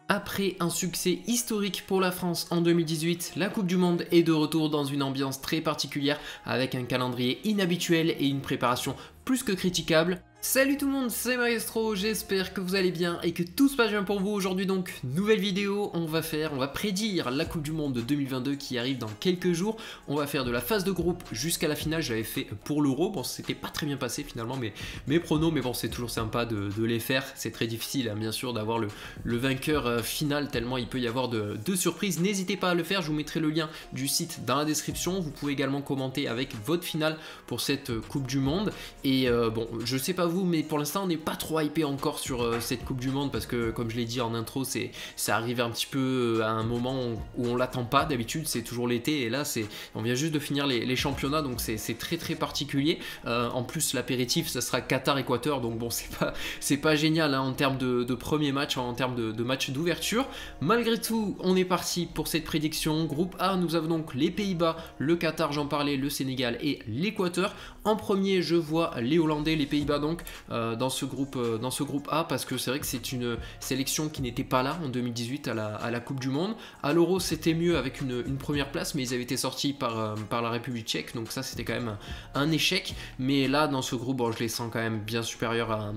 Après un succès historique pour la France en 2018, la Coupe du Monde est de retour dans une ambiance très particulière avec un calendrier inhabituel et une préparation plus que critiquable. Salut tout le monde, c'est Maestro, j'espère que vous allez bien et que tout se passe bien pour vous. Aujourd'hui donc, nouvelle vidéo, on va prédire la Coupe du Monde de 2022 qui arrive dans quelques jours. On va faire de la phase de groupe jusqu'à la finale, j'avais fait pour l'Euro, bon c'était pas très bien passé finalement mes pronos, mais bon c'est toujours sympa de les faire. C'est très difficile hein, bien sûr d'avoir le vainqueur final tellement il peut y avoir de surprises. N'hésitez pas à le faire, je vous mettrai le lien du site dans la description. Vous pouvez également commenter avec votre finale pour cette Coupe du Monde. Et bon, je sais pas vous, mais pour l'instant on n'est pas trop hypé encore sur cette Coupe du Monde parce que comme je l'ai dit en intro, ça arrive un petit peu à un moment où on l'attend pas. D'habitude c'est toujours l'été et là on vient juste de finir les championnats, donc c'est très très particulier. En plus l'apéritif ça sera Qatar-Équateur, donc bon c'est pas génial hein, en termes de premier match, en termes de match d'ouverture. Malgré tout on est parti pour cette prédiction. Groupe A, nous avons donc les Pays-Bas, le Qatar, j'en parlais, le Sénégal et l'Équateur. En premier je vois les Hollandais, les Pays-Bas donc dans ce groupe A, parce que c'est vrai que c'est une sélection qui n'était pas là en 2018 à la Coupe du Monde. À l'Euro c'était mieux avec une première place, mais ils avaient été sortis par la République tchèque, donc ça c'était quand même un échec. Mais là dans ce groupe, bon, je les sens quand même bien supérieurs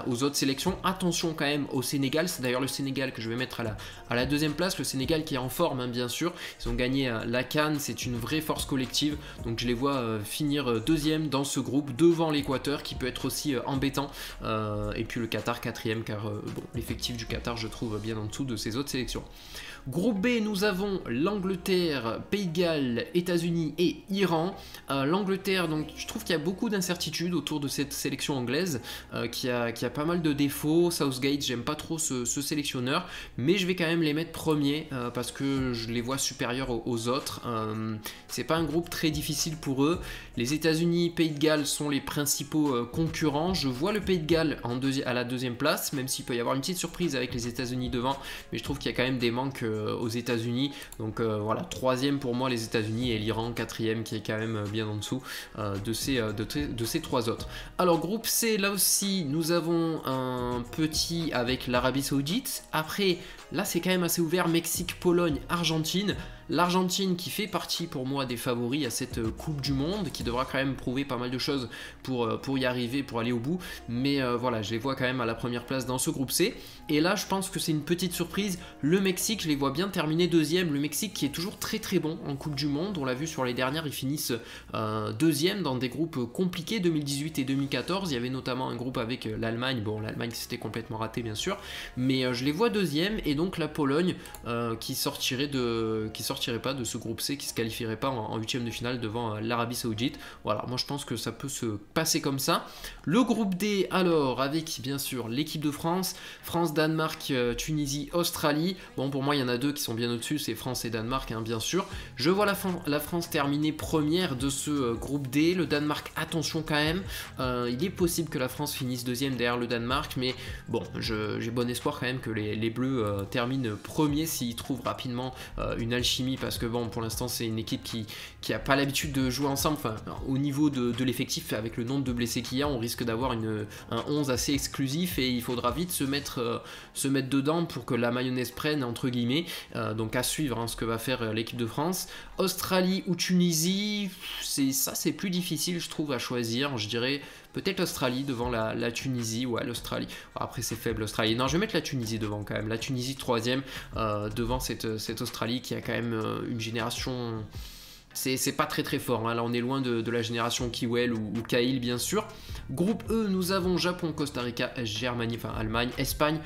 aux autres sélections. Attention quand même au Sénégal, c'est d'ailleurs le Sénégal que je vais mettre à la deuxième place, le Sénégal qui est en forme hein, bien sûr. Ils ont gagné la CAN, c'est une vraie force collective, donc je les vois finir deuxième dans ce groupe devant l'Équateur qui peut être aussi embêtant, et puis le Qatar quatrième, car bon, l'effectif du Qatar je trouve bien en dessous de ces autres sélections. Groupe B, nous avons l'Angleterre, Pays de Galles, États-Unis et Iran. L'Angleterre, donc je trouve qu'il y a beaucoup d'incertitudes autour de cette sélection anglaise, qui a pas mal de défauts. Southgate, j'aime pas trop ce sélectionneur, mais je vais quand même les mettre premiers parce que je les vois supérieurs aux autres. C'est pas un groupe très difficile pour eux. Les États-Unis, Pays de Galles sont les principaux concurrents. Je vois le Pays de Galles à la deuxième place, même s'il peut y avoir une petite surprise avec les États-Unis devant, mais je trouve qu'il y a quand même des manques aux États-Unis. Donc voilà, troisième pour moi les États-Unis et l'Iran quatrième qui est quand même bien en dessous de ces trois autres. Alors groupe C, là aussi nous avons un petit avec l'Arabie Saoudite. Après là c'est quand même assez ouvert, Mexique, Pologne, Argentine. L'Argentine qui fait partie pour moi des favoris à cette Coupe du Monde, qui devra quand même prouver pas mal de choses pour y arriver, pour aller au bout. Mais voilà, je les vois quand même à la première place dans ce groupe C. Et là, je pense que c'est une petite surprise. Le Mexique, je les vois bien terminer deuxième. Le Mexique qui est toujours très très bon en Coupe du Monde. On l'a vu sur les dernières, ils finissent deuxième dans des groupes compliqués, 2018 et 2014. Il y avait notamment un groupe avec l'Allemagne. Bon, l'Allemagne c'était complètement raté bien sûr. Mais je les vois deuxième. Et donc la Pologne qui sortirait pas de ce groupe C, qui se qualifierait pas en huitième de finale devant l'Arabie Saoudite. Voilà, moi je pense que ça peut se passer comme ça. Le groupe D, alors, avec bien sûr l'équipe de France, Danemark, Tunisie, Australie. Bon, pour moi il y en a deux qui sont bien au-dessus, c'est France et Danemark hein, bien sûr. Je vois la France terminer première de ce groupe D. Le Danemark, attention quand même, il est possible que la France finisse deuxième derrière le Danemark, mais bon, j'ai bon espoir quand même que les Bleus terminent premier s'ils trouvent rapidement une alchimie, parce que bon, pour l'instant c'est une équipe qui a pas l'habitude de jouer ensemble. Enfin, au niveau de l'effectif, avec le nombre de blessés qu'il y a, on risque d'avoir un 11 assez exclusif et il faudra vite se mettre dedans pour que la mayonnaise prenne entre guillemets. Donc à suivre hein, ce que va faire l'équipe de France. Australie ou Tunisie, c'est plus difficile je trouve à choisir. Je dirais peut-être l'Australie devant la Tunisie. Ouais, l'Australie. Après, c'est faible, l'Australie. Non, je vais mettre la Tunisie devant quand même. La Tunisie, troisième, devant cette Australie qui a quand même une génération. C'est pas très très fort. Hein. Là, on est loin de la génération Kiwell ou Cahill, bien sûr. Groupe E, nous avons Japon, Costa Rica, Germanie, enfin Allemagne, Espagne.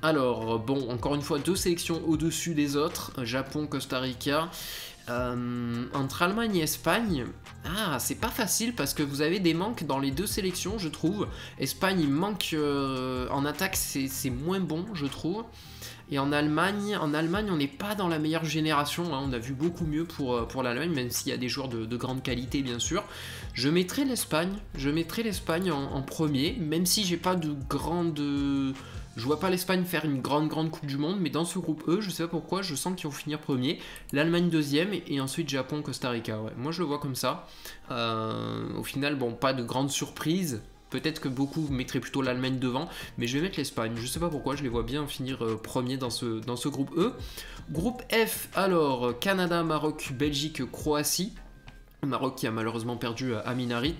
Alors, bon, encore une fois, deux sélections au-dessus des autres. Japon, Costa Rica. Entre Allemagne et Espagne, c'est pas facile parce que vous avez des manques dans les deux sélections, je trouve. Espagne, il manque en attaque, c'est moins bon, je trouve. Et en Allemagne, on n'est pas dans la meilleure génération, hein. On a vu beaucoup mieux pour l'Allemagne, même s'il y a des joueurs de grande qualité, bien sûr. Je mettrai l'Espagne en premier, même si j'ai pas de grande. Je vois pas l'Espagne faire une grande Coupe du Monde, mais dans ce groupe E, je sais pas pourquoi, je sens qu'ils vont finir premier. L'Allemagne deuxième, et ensuite Japon, Costa Rica. Ouais. Moi, je le vois comme ça. Au final, bon, pas de grande surprise. Peut-être que beaucoup mettraient plutôt l'Allemagne devant, mais je vais mettre l'Espagne. Je sais pas pourquoi, je les vois bien finir premier dans ce groupe E. Groupe F, alors Canada, Maroc, Belgique, Croatie. Maroc qui a malheureusement perdu à Minarit.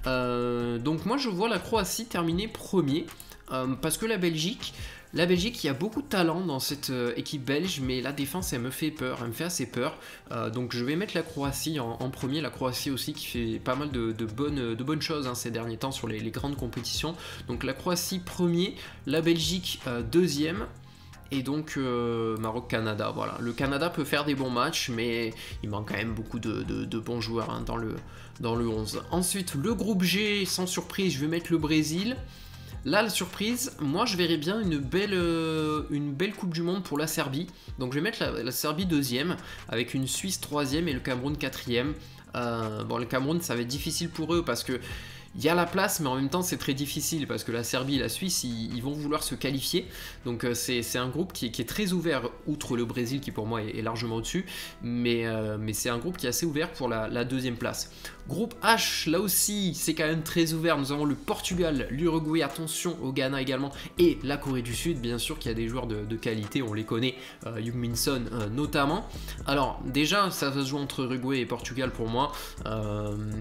Donc moi je vois la Croatie terminer premier, parce que la Belgique, il y a beaucoup de talent dans cette équipe belge, mais la défense elle me fait peur, elle me fait assez peur. Donc je vais mettre la Croatie en premier, la Croatie aussi qui fait pas mal de bonnes choses hein, ces derniers temps sur les grandes compétitions. Donc la Croatie premier, la Belgique deuxième. Et donc Maroc-Canada, voilà. Le Canada peut faire des bons matchs, mais il manque quand même beaucoup de bons joueurs hein, dans le 11. Ensuite, le groupe G, sans surprise, je vais mettre le Brésil. Là, la surprise, moi je verrais bien une belle Coupe du Monde pour la Serbie. Donc je vais mettre la Serbie deuxième, avec une Suisse troisième et le Cameroun quatrième. Bon, le Cameroun, ça va être difficile pour eux parce que il y a la place, mais en même temps c'est très difficile parce que la Serbie et la Suisse ils vont vouloir se qualifier. Donc c'est un groupe qui est très ouvert, outre le Brésil qui pour moi est largement au-dessus, mais c'est un groupe qui est assez ouvert pour la deuxième place. Groupe H, là aussi c'est quand même très ouvert. Nous avons le Portugal, l'Uruguay, attention au Ghana également, et la Corée du Sud bien sûr, qui a des joueurs de qualité, on les connaît, Heung-min Son notamment. Alors déjà ça va se jouer entre Uruguay et Portugal pour moi.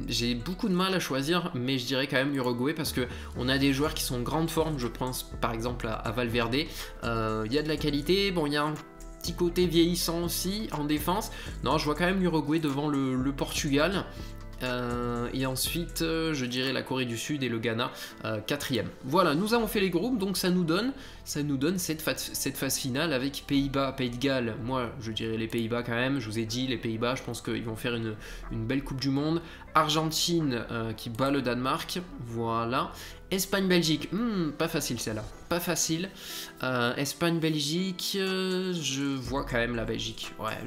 J'ai beaucoup de mal à choisir, mais je dirais quand même Uruguay parce que on a des joueurs qui sont en grande forme. Je pense par exemple à Valverde. Il y a de la qualité. Bon, il y a un petit côté vieillissant aussi en défense. Non, je vois quand même l'Uruguay devant le Portugal. Et ensuite je dirais la Corée du Sud et le Ghana quatrième. Voilà, nous avons fait les groupes, donc ça nous donne cette phase finale avec Pays-Bas, Pays de Galles. Moi je dirais les Pays-Bas quand même, je vous ai dit les Pays-Bas, je pense qu'ils vont faire une belle Coupe du Monde. Argentine qui bat le Danemark, voilà. Espagne-Belgique, pas facile celle-là, pas facile. Espagne-Belgique, je vois quand même la Belgique. Ouais,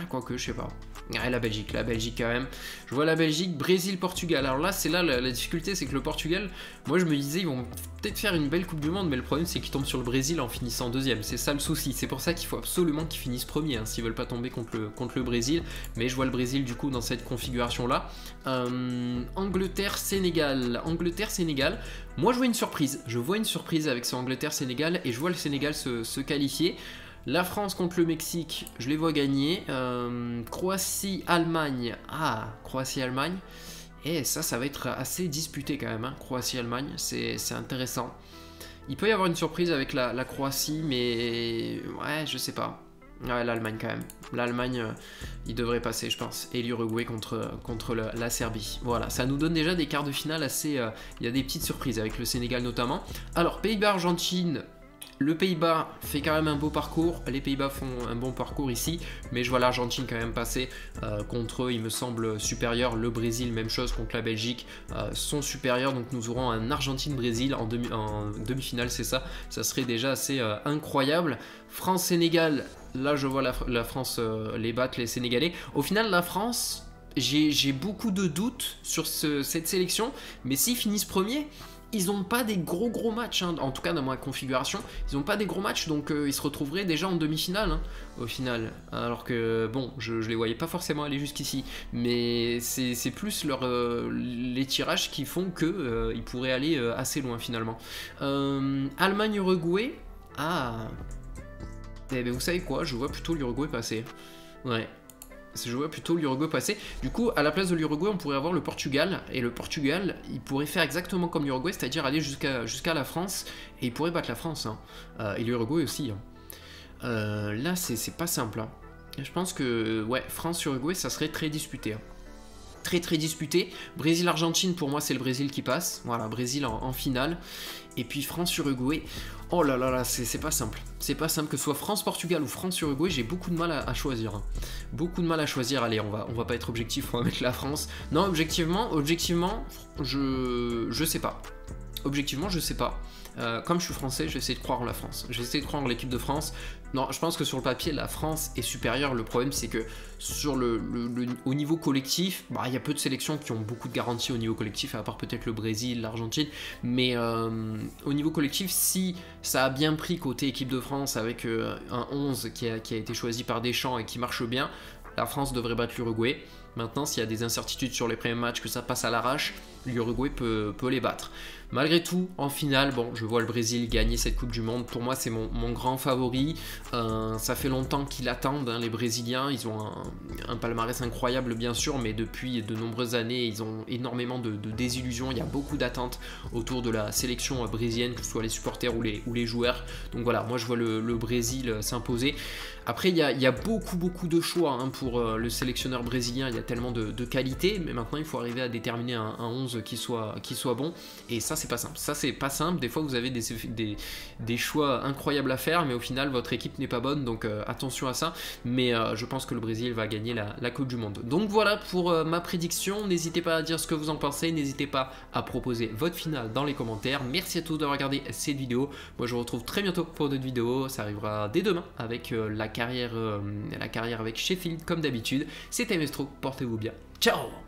quoique, je sais pas. Ouais, la Belgique quand même. Je vois la Belgique, Brésil-Portugal. Alors là, c'est là la difficulté, c'est que le Portugal, moi je me disais, ils vont peut-être faire une belle Coupe du Monde, mais le problème c'est qu'ils tombent sur le Brésil en finissant deuxième. C'est ça le souci. C'est pour ça qu'il faut absolument qu'ils finissent premier, hein, s'ils veulent pas tomber contre le Brésil. Mais je vois le Brésil du coup dans cette configuration-là. Angleterre-Sénégal. Angleterre-Sénégal. Moi je vois une surprise. Je vois une surprise avec ce Angleterre-Sénégal et je vois le Sénégal se qualifier. La France contre le Mexique, je les vois gagner. Croatie-Allemagne. Ah, Croatie-Allemagne. Et ça va être assez disputé quand même. Hein. Croatie-Allemagne, c'est intéressant. Il peut y avoir une surprise avec la Croatie, mais ouais, je sais pas. Ouais, l'Allemagne quand même. L'Allemagne, il devrait passer, je pense. Et l'Uruguay contre la Serbie. Voilà, ça nous donne déjà des quarts de finale assez... il y a des petites surprises avec le Sénégal notamment. Alors, Pays-Bas-Argentine... Le Pays-Bas fait quand même un beau parcours, les Pays-Bas font un bon parcours ici, mais je vois l'Argentine quand même passer contre eux, il me semble supérieur. Le Brésil, même chose contre la Belgique, sont supérieurs, donc nous aurons un Argentine-Brésil en demi-finale, c'est ça serait déjà assez incroyable. France-Sénégal, là je vois la France les battre, les Sénégalais. Au final, la France, j'ai beaucoup de doutes sur cette sélection, mais s'ils finissent premiers, ils n'ont pas des gros matchs, hein. En tout cas dans ma configuration, ils n'ont pas des gros matchs, donc ils se retrouveraient déjà en demi-finale, hein, au final. Alors que, bon, je les voyais pas forcément aller jusqu'ici, mais c'est plus les tirages qui font qu'ils pourraient aller assez loin finalement. Allemagne-Uruguay, ah, eh ben, vous savez quoi, je vois plutôt l'Uruguay passer, ouais. Je vois plutôt l'Uruguay passer. Du coup, à la place de l'Uruguay, on pourrait avoir le Portugal. Et le Portugal, il pourrait faire exactement comme l'Uruguay, c'est-à-dire aller jusqu'à la France. Et il pourrait battre la France. Hein. Et l'Uruguay aussi. Hein. Là, c'est pas simple. Hein. Je pense que, ouais, France-Uruguay, ça serait très disputé. Hein. Très disputé. Brésil-Argentine, pour moi, c'est le Brésil qui passe. Voilà, Brésil en finale. Et puis France-Uruguay. Oh là là là, c'est pas simple. C'est pas simple que ce soit France-Portugal ou France-Uruguay, j'ai beaucoup de mal à choisir. Hein. Beaucoup de mal à choisir. Allez, on va pas être objectif, on va mettre la France. Non, objectivement, je sais pas. Objectivement, je sais pas. Comme je suis français, je vais essayer de croire en la France. Je vais essayer de croire en l'équipe de France. Non, je pense que sur le papier, la France est supérieure. Le problème, c'est que au niveau collectif, il y a peu de sélections qui ont beaucoup de garanties au niveau collectif, à part peut-être le Brésil, l'Argentine. Mais au niveau collectif, si ça a bien pris côté équipe de France avec un 11 qui a été choisi par Deschamps et qui marche bien, la France devrait battre l'Uruguay. Maintenant, s'il y a des incertitudes sur les premiers matchs, que ça passe à l'arrache, l'Uruguay peut les battre. Malgré tout, en finale, bon, je vois le Brésil gagner cette Coupe du Monde. Pour moi, c'est mon grand favori. Ça fait longtemps qu'ils attendent, hein, les Brésiliens. Ils ont un palmarès incroyable, bien sûr, mais depuis de nombreuses années, ils ont énormément de désillusions. Il y a beaucoup d'attentes autour de la sélection brésilienne, que ce soit les supporters ou les joueurs. Donc voilà, moi, je vois le Brésil s'imposer. Après, il y a beaucoup de choix, hein, pour le sélectionneur brésilien. Il y a tellement de qualité, mais maintenant, il faut arriver à déterminer un 11 qui soit bon. Et ça, c'est pas simple. Ça, c'est pas simple. Des fois, vous avez des choix incroyables à faire, mais au final, votre équipe n'est pas bonne. Donc, attention à ça. Mais je pense que le Brésil va gagner la Coupe du Monde. Donc, voilà pour ma prédiction. N'hésitez pas à dire ce que vous en pensez. N'hésitez pas à proposer votre finale dans les commentaires. Merci à tous d'avoir regardé cette vidéo. Moi, je vous retrouve très bientôt pour d'autres vidéos. Ça arrivera dès demain avec la carrière avec Sheffield, comme d'habitude. C'était Mestro. Portez-vous bien. Ciao!